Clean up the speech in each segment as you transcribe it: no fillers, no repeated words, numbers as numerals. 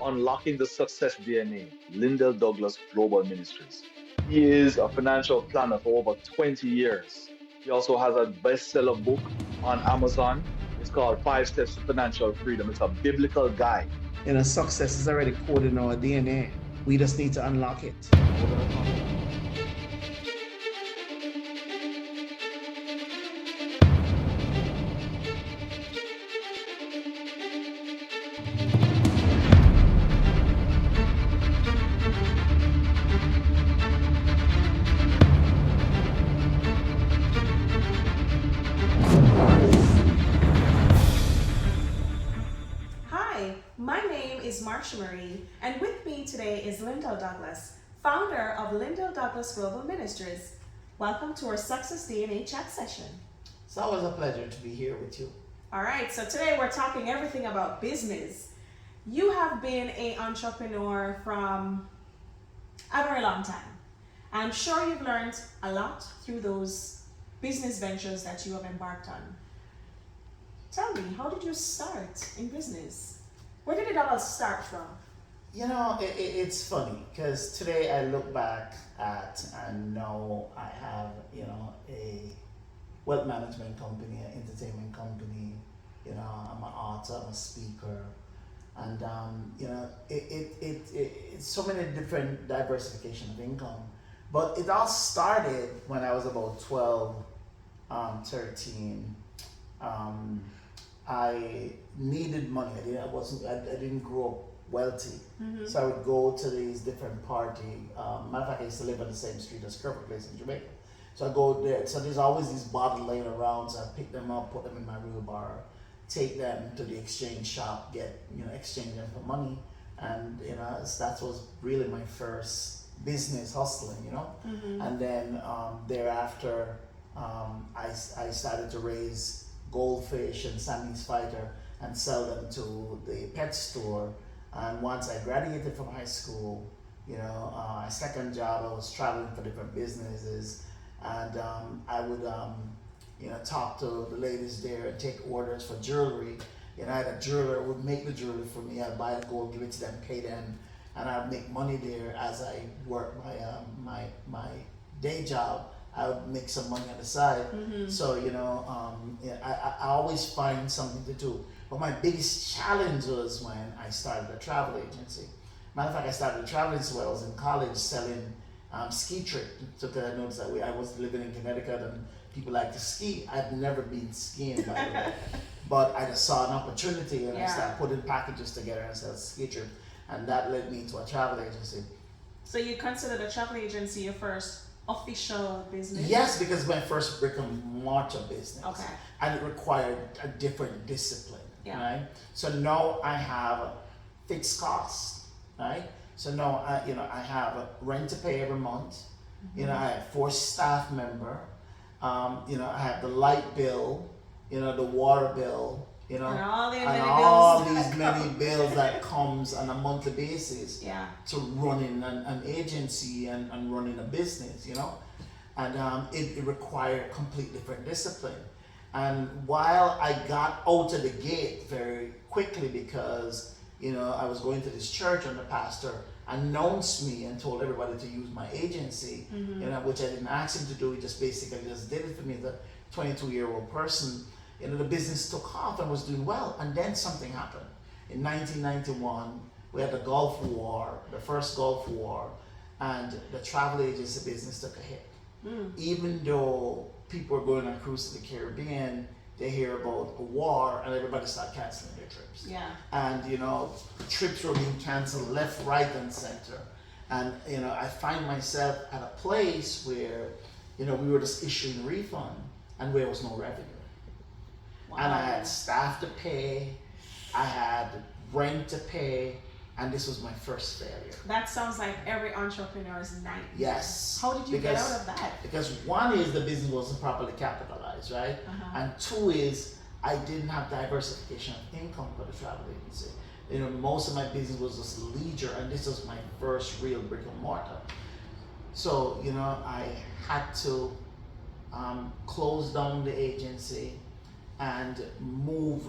Unlocking the Success DNA, Lyndell Douglas Global Ministries. He is a financial planner for over 20 years. He also has a bestseller book on Amazon. It's called Five Steps to Financial Freedom. It's a biblical guide. Success is already coded in our DNA. We just need to unlock it. And we're going to talk about Hi, my name is Marsha Marie, and with me today is Lyndell Douglas, founder of Lyndell Douglas Global Ministries. Welcome to our Success DNA chat session. It's always a pleasure to be here with you. All right, so today we're talking everything about business. You have been an entrepreneur from a very long time. I'm sure you've learned a lot through those business ventures that you have embarked on. Tell me, how did you start in business? Where did it all start from? It's funny because today I look back at and know I have, a wealth management company, an entertainment company. I'm an author, I'm a speaker, and it's so many different diversification of income. But it all started when I was about 12, 13. Um, I needed money. I didn't grow up wealthy. Mm-hmm. So I would go to these different party. Matter of fact, I used to live on the same street as Kerber Place in Jamaica. So I go there. So there's always these bottles laying around. So I pick them up, put them in my wheelbarrow, take them to the exchange shop, exchange them for money, and that was really my first business hustling. Mm-hmm. And then thereafter, I started to raise goldfish and Sammy's fighter and sell them to the pet store. And once I graduated from high school, my second job, I was traveling for different businesses, and I would talk to the ladies there and take orders for jewelry. I had a jeweler who would make the jewelry for me. I'd buy the gold, give it to them, pay them, and I'd make money there as I worked my day job. I would make some money on the side. Mm-hmm. So, I always find something to do. But my biggest challenge was when I started a travel agency. Matter of fact, I started a travel agency when I was in college selling ski trip. Took I noticed that I was living in Connecticut and people like to ski. I've never been skiing, by the way. But I just saw an opportunity and I started putting packages together and sell ski trip. And that led me to a travel agency. So you considered a travel agency your first official business? Yes, because my first brick and mortar business. Okay. And it required a different discipline. Yeah. Right? So now I have fixed costs. Right? So now I have rent to pay every month. Mm-hmm. I have 4 staff member. I have the light bill, the water bill, and all, these many bills that comes on a monthly basis to running an agency and running a business, and it required complete different discipline. And while I got out of the gate very quickly because I was going to this church and the pastor announced me and told everybody to use my agency, which I didn't ask him to do. He just basically just did it for me, the 22-year-old person. The business took off and was doing well. And then something happened. In 1991, we had the Gulf War, the first Gulf War, and the travel agency business took a hit. Even though people were going on cruise to the Caribbean, they hear about a war and everybody started canceling their trips. Yeah. And trips were being canceled left, right, and center. And I find myself at a place where we were just issuing a refund and there was no revenue. Wow. And I had staff to pay, I had rent to pay, and this was my first failure. That sounds like every entrepreneur's nightmare. Yes. How did you get out of that? Because one is the business wasn't properly capitalized, right? Uh-huh. And 2 is I didn't have diversification of income for the travel agency. Most of my business was just leisure, and this was my first real brick and mortar. So, I had to close down the agency and move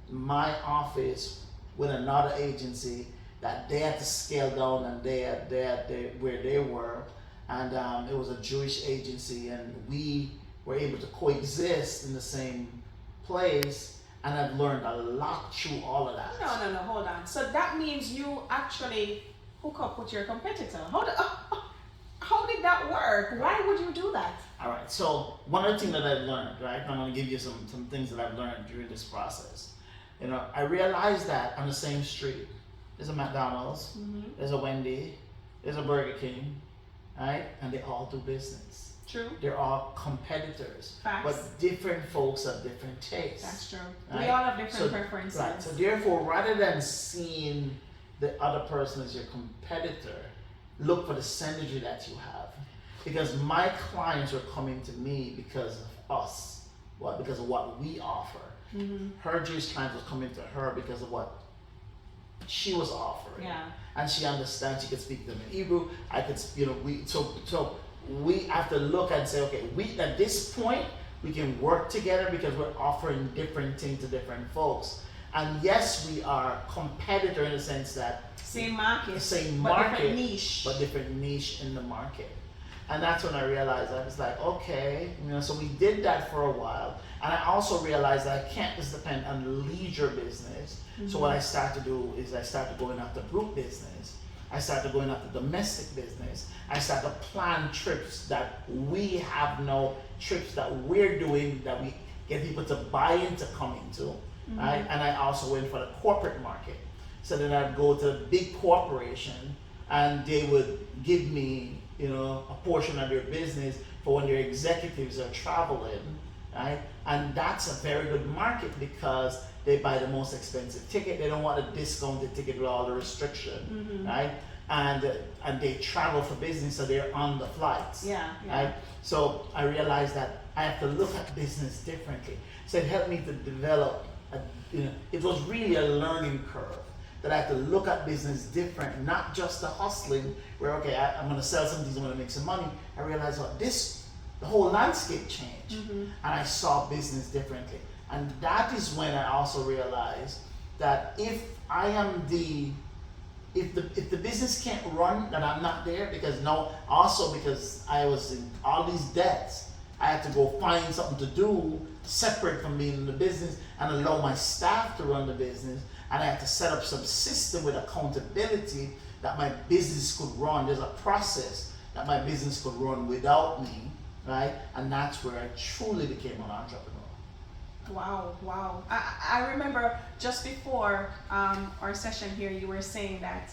my office with another agency that they had to scale down, and they where they were, and it was a Jewish agency, and we were able to coexist in the same place, and I've learned a lot through all of that. No, hold on. So that means you actually hook up with your competitor. How did that work? Why would you do that? All right, so one of the things that I've learned, right, I'm going to give you some things that I've learned during this process. You know, I realized that on the same street, there's a McDonald's, there's a Wendy, there's a Burger King, right, and they all do business. True. They're all competitors. Facts. But different folks have different tastes. That's true. Right? We all have different preferences. Right, so therefore, rather than seeing the other person as your competitor, look for the synergy that you have. Because my clients are coming to me because of us, because of what we offer. Her Jewish clients was coming to her because of what she was offering. Yeah. And she understands, she could speak them in Hebrew. I could, so we have to look and say, okay, we at this point, we can work together because we're offering different things to different folks. And yes, we are competitor in the sense that Same market, but different niche in the market. And that's when I realized, I was like, okay, so we did that for a while. And I also realized that I can't just depend on leisure business. So what I started to do is I started going after group business. I started going after domestic business. I started to plan trips that we have no trips that we're doing that we get people to buy into coming to. Right? And I also went for the corporate market. So then I'd go to a big corporation and they would give me, a portion of their business for when their executives are traveling, right? And that's a very good market because they buy the most expensive ticket. They don't want a discounted ticket with all the restriction, right? And they travel for business, so they're on the flights. Yeah. Right? So I realized that I have to look at business differently. So it helped me to develop, it was really a learning curve. That I have to look at business different, not just the hustling, where, okay, I'm going to sell some things, I'm going to make some money. I realized, the whole landscape changed, and I saw business differently. And that is when I also realized that if the business can't run, then I'm not there, because I was in all these debts, I had to go find something to do separate from being in the business and allow my staff to run the business. And I had to set up some system with accountability that my business could run. There's a process that my business could run without me, right? And that's where I truly became an entrepreneur. Wow. I remember just before our session here, you were saying that,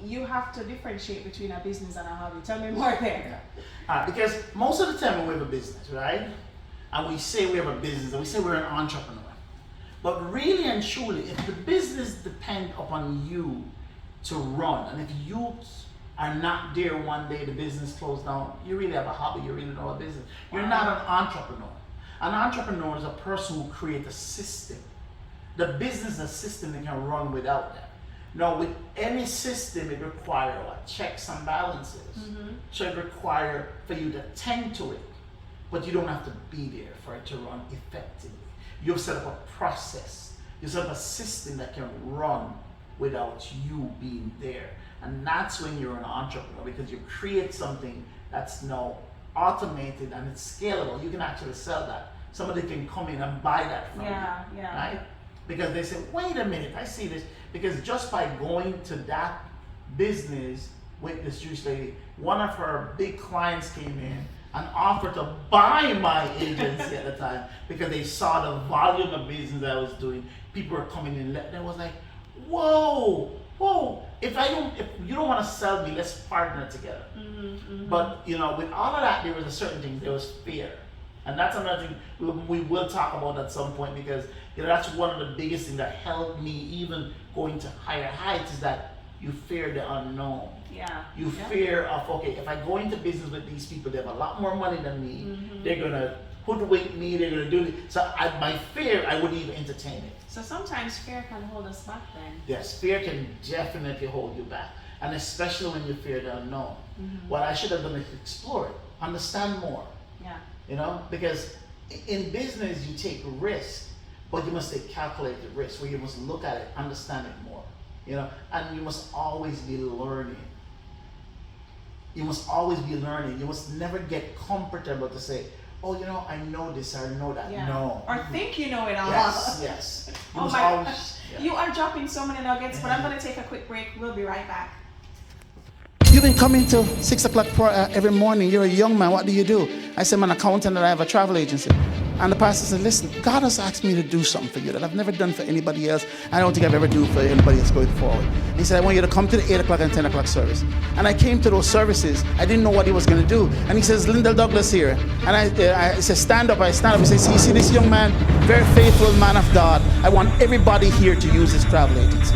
you have to differentiate between a business and a hobby. Tell me more there. Because most of the time when we have a business, right? And we say we have a business, and we say we're an entrepreneur. But really and truly, if the business depends upon you to run, and if you are not there one day, the business closed down, you really have a hobby, you really don't have a business. You're not an entrepreneur. An entrepreneur is a person who creates a system. The business is a system that can run without that. Now, with any system, it requires checks and balances. So it requires for you to tend to it, but you don't have to be there for it to run effectively. You've set up a process. You set up a system that can run without you being there. And that's when you're an entrepreneur, because you create something that's now automated and it's scalable. You can actually sell that. Somebody can come in and buy that from you. Right? Because they say, wait a minute, I see this. Because just by going to that business with this Jewish lady, one of her big clients came in and offered to buy my agency at the time because they saw the volume of business I was doing. People were coming in, and I was like, whoa, if you don't want to sell me, let's partner together. But with all of that, there was a certain thing, there was fear. And that's another thing we will talk about at some point, because that's one of the biggest things that helped me even going to higher heights, is that you fear the unknown. You fear of, okay, if I go into business with these people, they have a lot more money than me. They're gonna hoodwink me. They're gonna do it. So my fear, I wouldn't even entertain it. So sometimes fear can hold us back then. Yes, fear can definitely hold you back, and especially when you fear the unknown. What I should have done is explore it, understand more. Because in business you take risk, but you must take calculated risk, where you must look at it, understand it more. you know, and you must always be learning. You must always be learning. You must never get comfortable to say, oh, you know, I know this or I know that. Yeah. No. Or think you know it all. Yes. You Oh must my always, gosh. yeah. You are dropping so many nuggets, but I'm going to take a quick break. We'll be right back. You've been coming to 6 o'clock every morning. You're a young man. What do you do? I said, I'm an accountant and I have a travel agency. And the pastor said, listen, God has asked me to do something for you that I've never done for anybody else. I don't think I've ever done for anybody else going forward. He said, I want you to come to the 8 o'clock and 10 o'clock service. And I came to those services. I didn't know what he was going to do. And he says, Lyndall Douglas here. And I said, stand up. I stand up. He says, you see this young man, very faithful man of God. I want everybody here to use his travel agency.